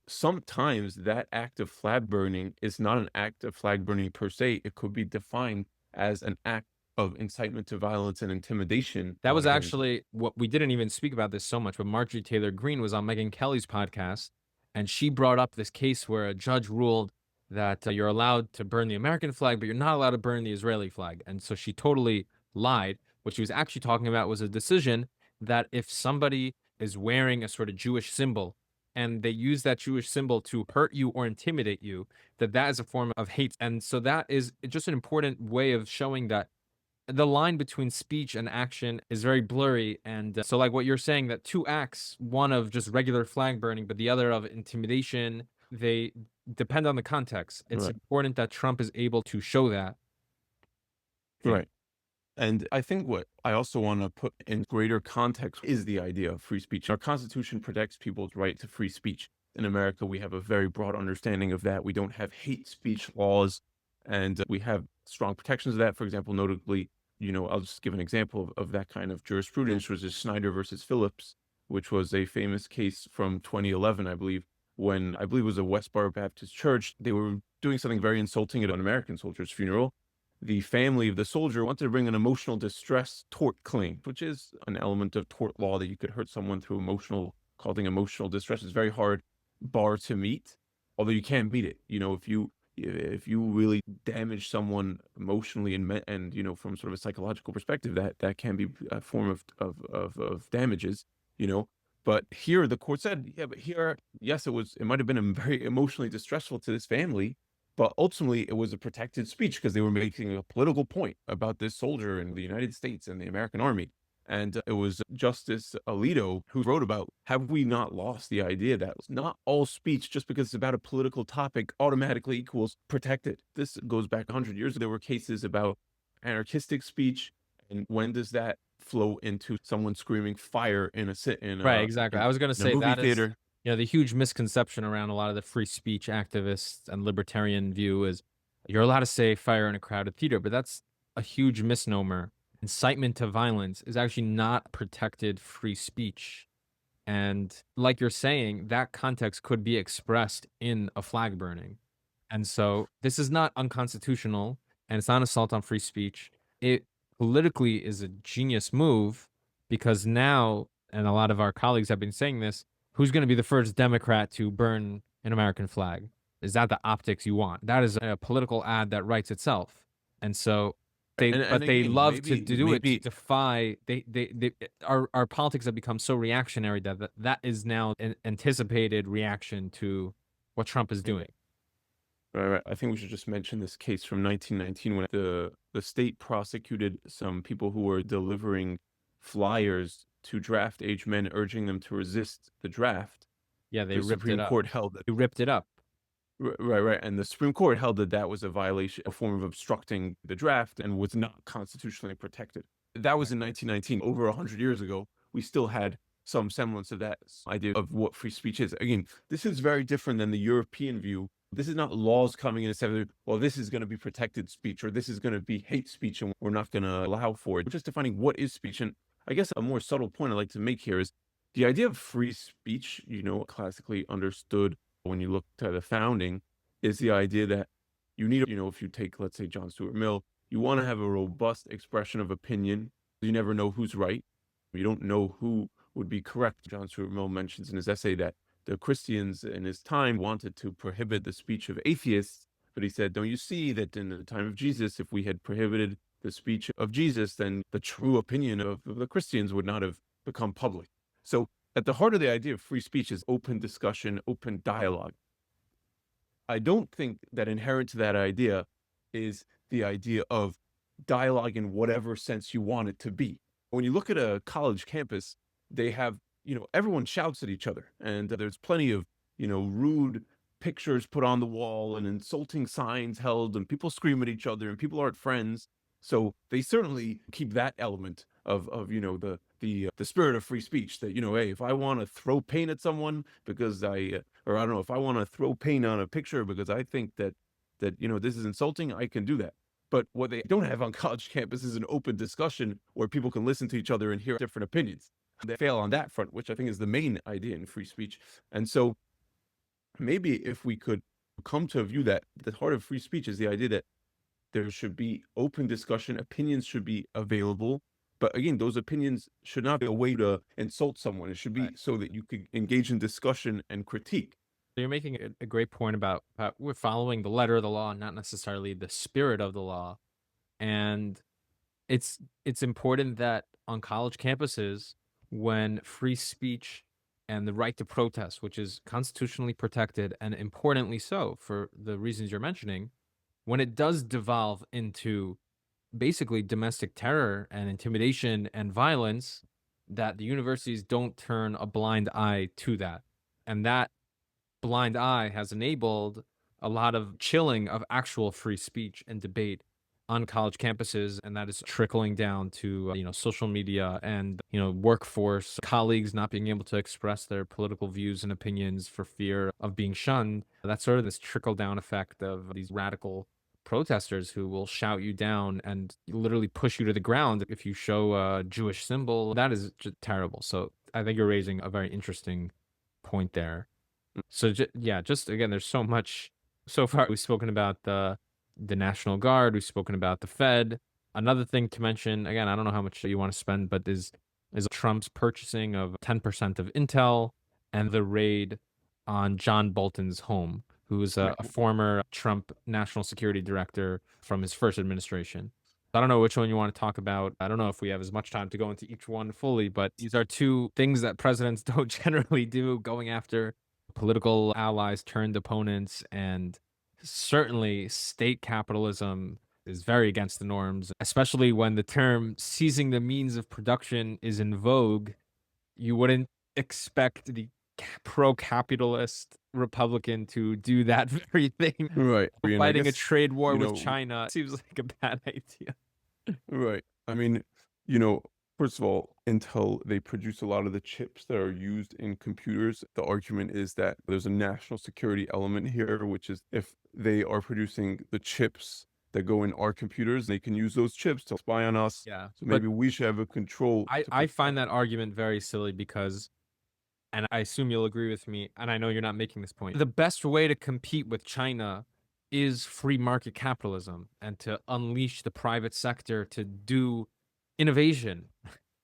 sometimes that act of flag burning is not an act of flag burning per se. It could be defined as an act of incitement to violence and intimidation. That was actually what we didn't even speak about this so much, but Marjorie Taylor Greene was on Megyn Kelly's podcast, and she brought up this case where a judge ruled that you're allowed to burn the American flag, but you're not allowed to burn the Israeli flag. And so she totally lied. What she was actually talking about was a decision that if somebody is wearing a sort of Jewish symbol and they use that Jewish symbol to hurt you or intimidate you, that is a form of hate. And so that is just an important way of showing that the line between speech and action is very blurry. And so like what you're saying, that two acts, one of just regular flag burning, but the other of intimidation, they depend on the context. It's Right. important that Trump is able to show that. Right. And I think what I also want to put in greater context is the idea of free speech. Our Constitution protects people's right to free speech. In America, we have a very broad understanding of that. We don't have hate speech laws, and we have strong protections of that. For example, notably, I'll just give an example of that kind of jurisprudence, which is Snyder versus Phillips, which was a famous case from 2011, I believe, when I believe it was a Westboro Baptist church. They were doing something very insulting at an American soldier's funeral. The family of the soldier wanted to bring an emotional distress tort claim, which is an element of tort law that you could hurt someone through causing emotional distress. It's very hard bar to meet, although you can beat it. If you really damage someone emotionally and from sort of a psychological perspective, that can be a form of damages. But here the court said, yeah, but here, yes, it might have been very emotionally distressful to this family, but ultimately it was a protected speech because they were making a political point about this soldier in the United States and the American Army. And it was Justice Alito who wrote about, have we not lost the idea that not all speech, just because it's about a political topic, automatically equals protected? This goes back 100 years. There were cases about anarchistic speech. And when does that flow into someone screaming fire in a sit Right, exactly. I was gonna in a say movie that is, theater? the huge misconception around a lot of the free speech activists and libertarian view is you're allowed to say fire in a crowded theater, but that's a huge misnomer. Incitement to violence is actually not protected free speech. And like you're saying, that context could be expressed in a flag burning. And so this is not unconstitutional and it's not assault on free speech. It politically is a genius move because now, and a lot of our colleagues have been saying this, who's going to be the first Democrat to burn an American flag? Is that the optics you want? That is a political ad that writes itself. And so And they again, love to do it to maybe defy our politics have become so reactionary that is now an anticipated reaction to what Trump is doing. right. I think we should just mention this case from 1919 when the state prosecuted some people who were delivering flyers to draft age men, urging them to resist the draft. Yeah, they The ripped it Supreme up. Court held that. They ripped it up. Right. And the Supreme Court held that that was a violation, a form of obstructing the draft, and was not constitutionally protected. That was in 1919, over 100 years ago. We still had some semblance of that idea of what free speech is. Again, this is very different than the European view. This is not laws coming in and saying, well, this is going to be protected speech, or this is going to be hate speech, and we're not going to allow for it. We're just defining what is speech. And I guess a more subtle point I'd like to make here is the idea of free speech, classically understood when you look to the founding, is the idea that you need, if you take, let's say, John Stuart Mill, you want to have a robust expression of opinion. You never know who's right. You don't know who would be correct. John Stuart Mill mentions in his essay that the Christians in his time wanted to prohibit the speech of atheists, but he said, don't you see that in the time of Jesus, if we had prohibited the speech of Jesus, then the true opinion of the Christians would not have become public. So at the heart of the idea of free speech is open discussion, open dialogue. I don't think that inherent to that idea is the idea of dialogue in whatever sense you want it to be. When you look at a college campus, they have, everyone shouts at each other, and there's plenty of, rude pictures put on the wall and insulting signs held, and people scream at each other, and people aren't friends. So they certainly keep that element of the spirit of free speech, that, hey, if I want to throw paint at someone because or I don't know, if I want to throw paint on a picture because I think that this is insulting, I can do that. But what they don't have on college campus is an open discussion where people can listen to each other and hear different opinions. They fail on that front, which I think is the main idea in free speech. And so maybe if we could come to a view that the heart of free speech is the idea that there should be open discussion, opinions should be available. But again, those opinions should not be a way to insult someone. It should be so that you could engage in discussion and critique. So you're making a great point about we're following the letter of the law, not necessarily the spirit of the law. And it's important that on college campuses, when free speech and the right to protest, which is constitutionally protected and importantly so for the reasons you're mentioning, when it does devolve into basically domestic terror and intimidation and violence, that the universities don't turn a blind eye to that. And that blind eye has enabled a lot of chilling of actual free speech and debate on college campuses, and that is trickling down to social media and workforce colleagues not being able to express their political views and opinions for fear of being shunned. That's sort of this trickle down effect of these radical protesters who will shout you down and literally push you to the ground if you show a Jewish symbol. That is just terrible. So I think you're raising a very interesting point there. So just again, there's so much. So far, we've spoken about the National Guard. We've spoken about the Fed. Another thing to mention, again, I don't know how much you want to spend, but is Trump's purchasing of 10% of Intel and the raid on John Bolton's home, who was a former Trump national security director from his first administration. I don't know which one you want to talk about. I don't know if we have as much time to go into each one fully, but these are two things that presidents don't generally do, going after political allies turned opponents. And certainly state capitalism is very against the norms, especially when the term seizing the means of production is in vogue. You wouldn't expect the pro-capitalist Republican to do that very thing. Right. And I Fighting a guess, trade war you with know, China seems like a bad idea. right. I mean, you know, first of all, Intel, they produce a lot of the chips that are used in computers. The argument is that there's a national security element here, which is if they are producing the chips that go in our computers, they can use those chips to spy on us. Yeah, So but maybe we should have a control to I protect. find that argument very silly because, and I assume you'll agree with me, and I know you're not making this point. The best way to compete with China is free market capitalism and to unleash the private sector to do innovation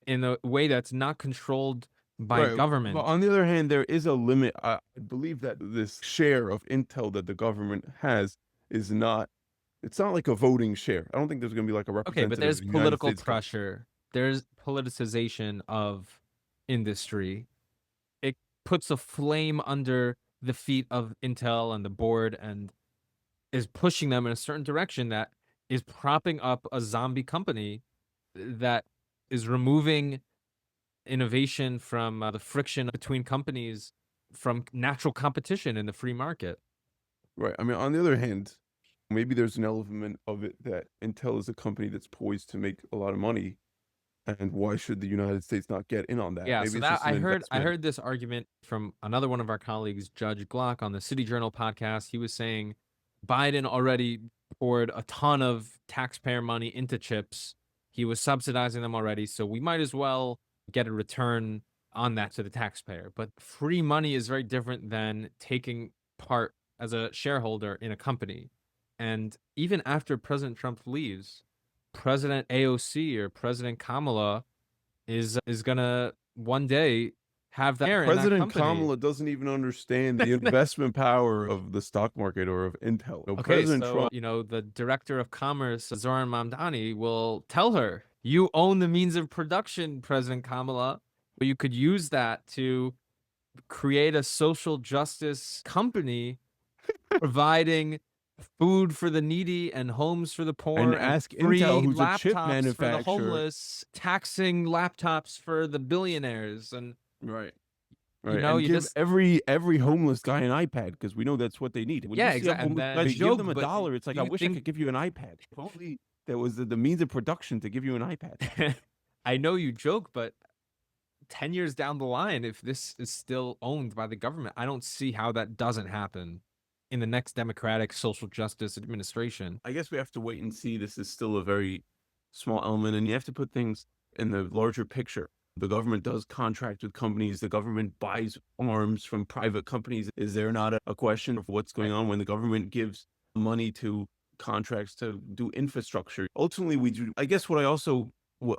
in a way that's not controlled by Right. But government. on the other hand, there is a limit. I believe that this share of Intel that the government has is not, it's not like a voting share. I don't think there's going to be like a Okay, but representative of there's the United political States government. pressure. There's politicization of industry. It puts a flame under the feet of Intel and the board and is pushing them in a certain direction that is propping up a zombie company that is removing innovation from the friction between companies from natural competition in the free market. Right. I mean, on the other hand, maybe there's an element of it that Intel is a company that's poised to make a lot of money. And why should the United States not get in on that? Yeah, Maybe so it's that just an I investment. heard this argument from another one of our colleagues, Judge Glock, on the City Journal podcast. He was saying Biden already poured a ton of taxpayer money into chips. He was subsidizing them already, so we might as well get a return on that to the taxpayer. But free money is very different than taking part as a shareholder in a company. And even after President Trump leaves, President AOC or President Kamala is gonna one day have that share in that President company. Kamala doesn't even understand the investment power of the stock market or of Intel. No, Okay, President so Trump, the director of commerce, Zoran Mamdani, will tell her, "You own the means of production, President Kamala, but you could use that to create a social justice company providing food for the needy and homes for the poor and and ask Intel, free who's a chip laptops for the manufacturer. homeless, taxing laptops for the billionaires." And Right. Right, and you give just every homeless guy an iPad because we know that's what they need. When you yeah, see a exactly. And homeless then guy, you give them joke, a but dollar. It's like, do I you wish I think could give you an iPad. If only there was the means of production to give you an iPad. I know you joke, but 10 years down the line, if this is still owned by the government, I don't see how that doesn't happen in the next democratic social justice administration. I guess we have to wait and see. This is still a very small element, and you have to put things in the larger picture. The government does contract with companies. The government buys arms from private companies. Is there not a question of what's going Right. on when the government gives money to contracts to do infrastructure? Ultimately, we do. I guess what I also,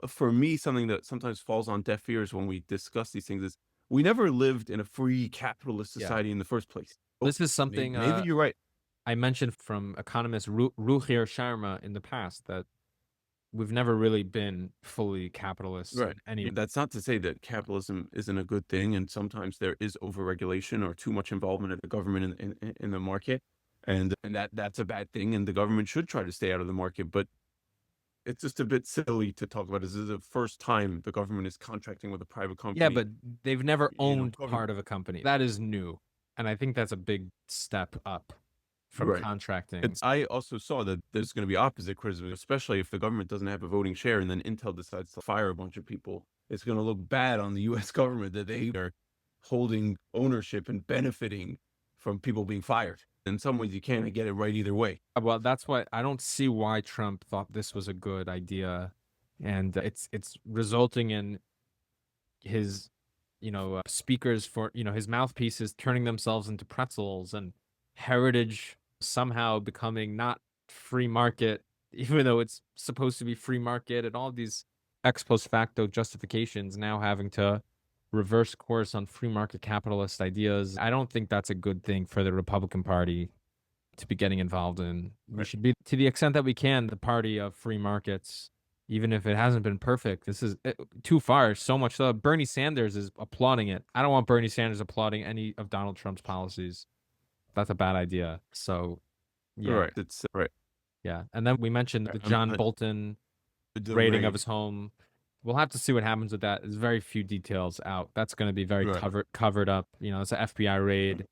for me, something that sometimes falls on deaf ears when we discuss these things is we never lived in a free capitalist Yeah. society in the first place. This is Maybe, something maybe you're right. I mentioned from economist Ruchir Sharma in the past that we've never really been fully capitalist in Right. any. That's not to say that capitalism isn't a good thing, and sometimes there is overregulation or too much involvement of the government in the market, and that's a bad thing, and the government should try to stay out of the market. But it's just a bit silly to talk about. This is the first time the government is contracting with a private Yeah, company. but they've never owned Government. part of a company. That is new. And I think that's a big step up from Right. contracting. I also saw that there's going to be opposite criticism, especially if the government doesn't have a voting share, and then Intel decides to fire a bunch of people. It's going to look bad on the U.S. government that they are holding ownership and benefiting from people being fired. In some ways, you can't get it right either way. Well, that's why I don't see why Trump thought this was a good idea, and it's resulting in his, speakers for his mouthpieces turning themselves into pretzels, and heritage somehow becoming not free market, even though it's supposed to be free market, and all these ex post facto justifications now having to reverse course on free market capitalist ideas. I don't think that's a good thing for the Republican Party. to be getting involved in. We Right. should be, to the extent that we can, the party of free markets, even if it hasn't been perfect. This is too far, so much so. Bernie Sanders is applauding it. I don't want Bernie Sanders applauding any of Donald Trump's policies. That's a bad idea. So, yeah, Right. It's right. yeah. And then we mentioned the I'm John not Bolton the rating of raid. his home. We'll have to see what happens with that. There's very few details out. That's going to be very Right. covered up. You know, it's an FBI raid.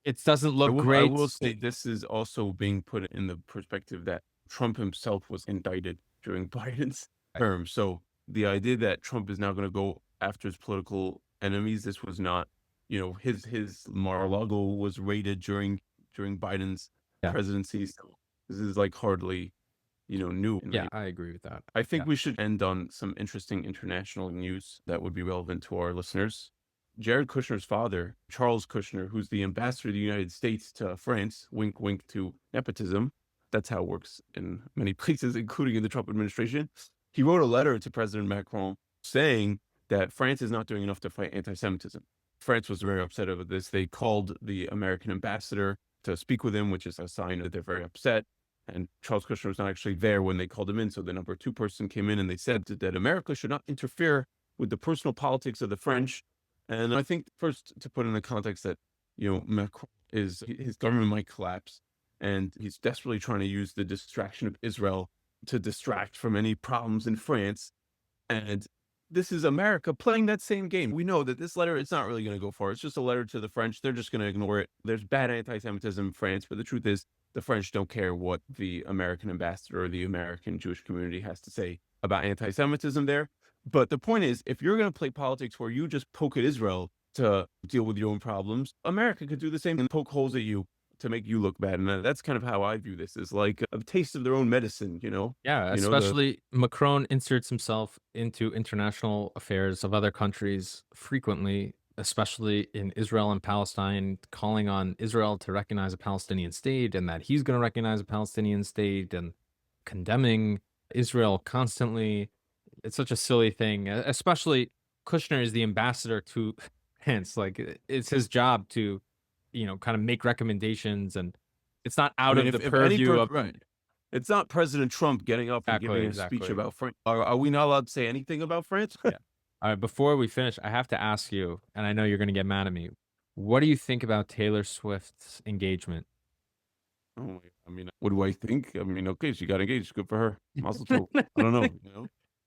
It doesn't I look will. I great. will say this is also being put in the perspective that Trump himself was indicted during Biden's term. So the idea that Trump is now going to go after his political enemies, this was not, his Mar-a-Lago was raided during Biden's Yeah. presidency. So this is like hardly, new. Yeah, I agree with that. I think Yeah. we should end on some interesting international news that would be relevant to our listeners. Jared Kushner's father, Charles Kushner, who's the ambassador of the United States to France, wink, wink to nepotism. That's how it works in many places, including in the Trump administration. He wrote a letter to President Macron saying that France is not doing enough to fight anti-Semitism. France was very upset about this. They called the American ambassador to speak with him, which is a sign that they're very upset. And Charles Kushner was not actually there when they called him in. So the number two person came in and they said that America should not interfere with the personal politics of the French. And I think first to put in the context that, Macron his government might collapse and he's desperately trying to use the distraction of Israel to distract from any problems in France. And this is America playing that same game. We know that this letter, it's not really going to go far. It's just a letter to the French. They're just going to ignore it. There's bad anti-Semitism in France, but the truth is the French don't care what the American ambassador or the American Jewish community has to say about anti-Semitism there. But the point is, if you're going to play politics where you just poke at Israel to deal with your own problems, America could do the same and poke holes at you to make you look bad. And that's kind of how I view this, is like a taste of their own medicine, Yeah, You know, the especially Macron inserts himself into international affairs of other countries frequently, especially in Israel and Palestine, calling on Israel to recognize a Palestinian state and that he's going to recognize a Palestinian state and condemning Israel constantly. It's such a silly thing, especially Kushner is the ambassador to France. Like it's his job to, kind of make recommendations, and it's not I out mean, of the if any purview of right. It's not President Trump getting up and giving a speech about France. Are we not allowed to say anything about France? Yeah. All right, before we finish, I have to ask you, and I know you're going to get mad at me. What do you think about Taylor Swift's engagement? Oh, I mean, what do I think? I mean, okay, she got engaged. Good for her. Mazel tov. I don't know.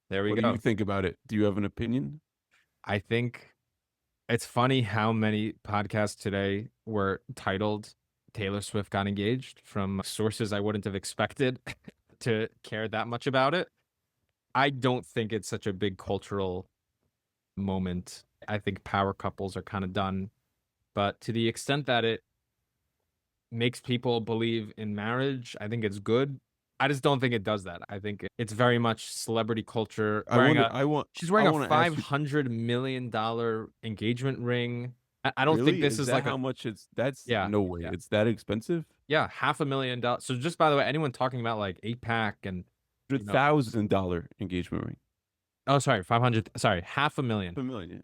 There we What go. do you think about it? Do you have an opinion? I think it's funny how many podcasts today were titled Taylor Swift got engaged from sources I wouldn't have expected to care that much about it. I don't think it's such a big cultural moment. I think power couples are kind of done. But to the extent that it makes people believe in marriage, I think it's good. I just don't think it does that. I think it's very much celebrity culture. She's wearing a $500 million engagement ring. I don't think Really? this Is is that like how much that's yeah, no way. yeah. It's that expensive? Yeah, $500,000. So just by the way, anyone talking about like 8-pack and $100,000 engagement ring. oh, sorry, 500. Sorry, $500,000. $500,000, yeah.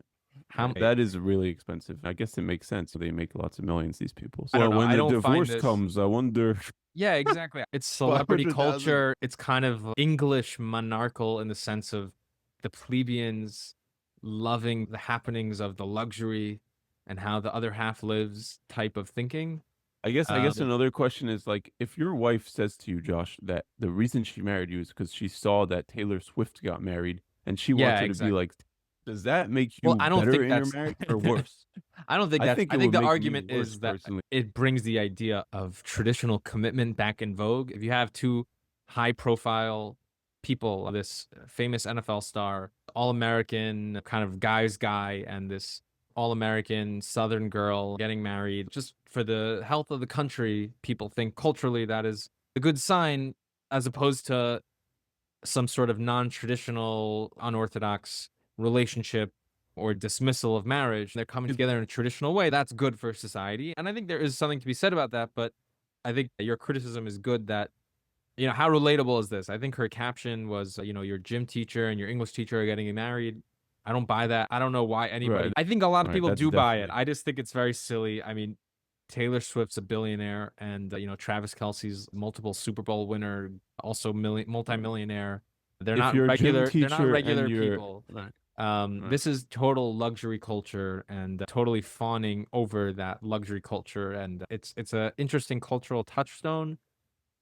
How That is really expensive. I guess it makes sense. They make lots of millions, these people. I So don't know. when I the don't find divorce this. comes, I wonder. Yeah, exactly. It's celebrity 500,000. culture. It's kind of English monarchical in the sense of the plebeians loving the happenings of the luxury and how the other half lives type of thinking. I guess another question is, like, if your wife says to you, Josh, that the reason she married you is because she saw that Taylor Swift got married and she wants her to be like, does that make you I don't better think in your that's marriage or worse? I don't think I that's think I it think would the make me argument worse, is that personally. it brings the idea of traditional commitment back in vogue. If you have two high profile people, this famous NFL star, all-American kind of guy's guy, and this all-American Southern girl getting married, just for the health of the country, people think culturally that is a good sign, as opposed to some sort of non-traditional, unorthodox relationship or dismissal of marriage. They're coming together in a traditional way. That's good for society. And I think there is something to be said about that. But I think your criticism is good that, how relatable is this? I think her caption was, your gym teacher and your English teacher are getting married. I don't buy that. I don't know why anybody. Right. I think a lot of people That's do buy it. definitely. I just think it's very silly. I mean, Taylor Swift's a billionaire, and Travis Kelce's multiple Super Bowl winner, also multimillionaire. They're If not you're a gym regular. They're not teacher and regular you're people. right, right. This is total luxury culture and totally fawning over that luxury culture, and it's a interesting cultural touchstone.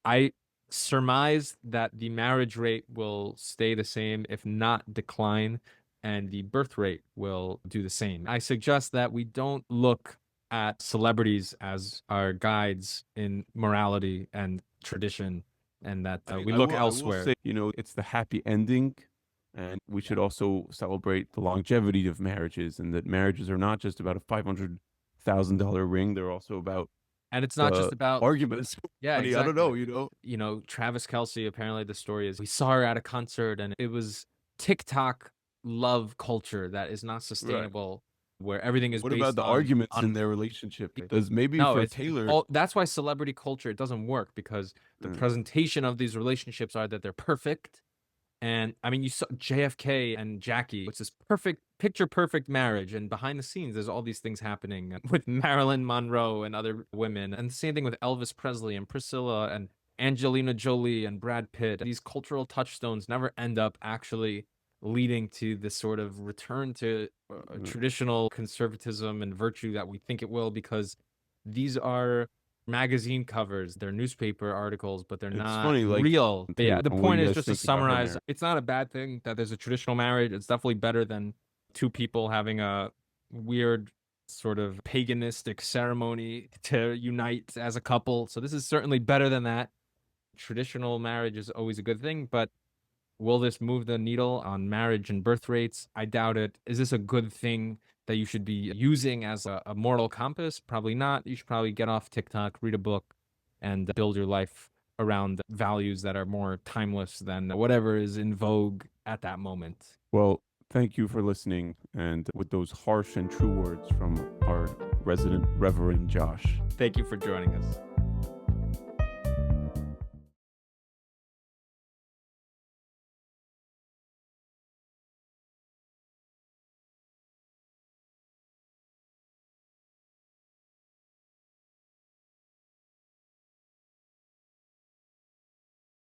I surmise that the marriage rate will stay the same, if not decline, and the birth rate will do the same. I suggest that we don't look at celebrities as our guides in morality and tradition, and that I mean, we I look will elsewhere. say, it's the happy ending, and we should also celebrate the longevity of marriages, and that marriages are not just about a $500,000 ring; they're also about And it's not just the about, arguments. yeah, Money, I don't know, exactly. you know. Travis Kelce, apparently the story is we saw her at a concert and it was TikTok love culture that is not Right. sustainable, where everything is What about based the on arguments in on their relationship? Because maybe no, for it's Taylor, all that's why celebrity culture, it doesn't work, because the uh, presentation of these relationships are that they're perfect. And I mean, you saw JFK and Jackie. It's this perfect, picture perfect marriage. And behind the scenes, there's all these things happening with Marilyn Monroe and other women. And the same thing with Elvis Presley and Priscilla and Angelina Jolie and Brad Pitt. These cultural touchstones never end up actually leading to this sort of return to uh, traditional conservatism and virtue that we think it will, because these are magazine covers, they're newspaper articles, but they're it's not funny, like real. But yeah, Taylor, the what do point you is, guys just to think about her summarize, marriage? it's not a bad thing that there's a traditional marriage. It's definitely better than two people having a weird sort of paganistic ceremony to unite as a couple. So this is certainly better than that. Traditional marriage is always a good thing, but will this move the needle on marriage and birth rates? I doubt it. Is this a good thing that you should be using as a moral compass? Probably not. You should probably get off TikTok, read a book, and build your life around values that are more timeless than whatever is in vogue at that moment. Well, thank you for listening, and with those harsh and true words from our resident Reverend Josh. Thank you for joining us.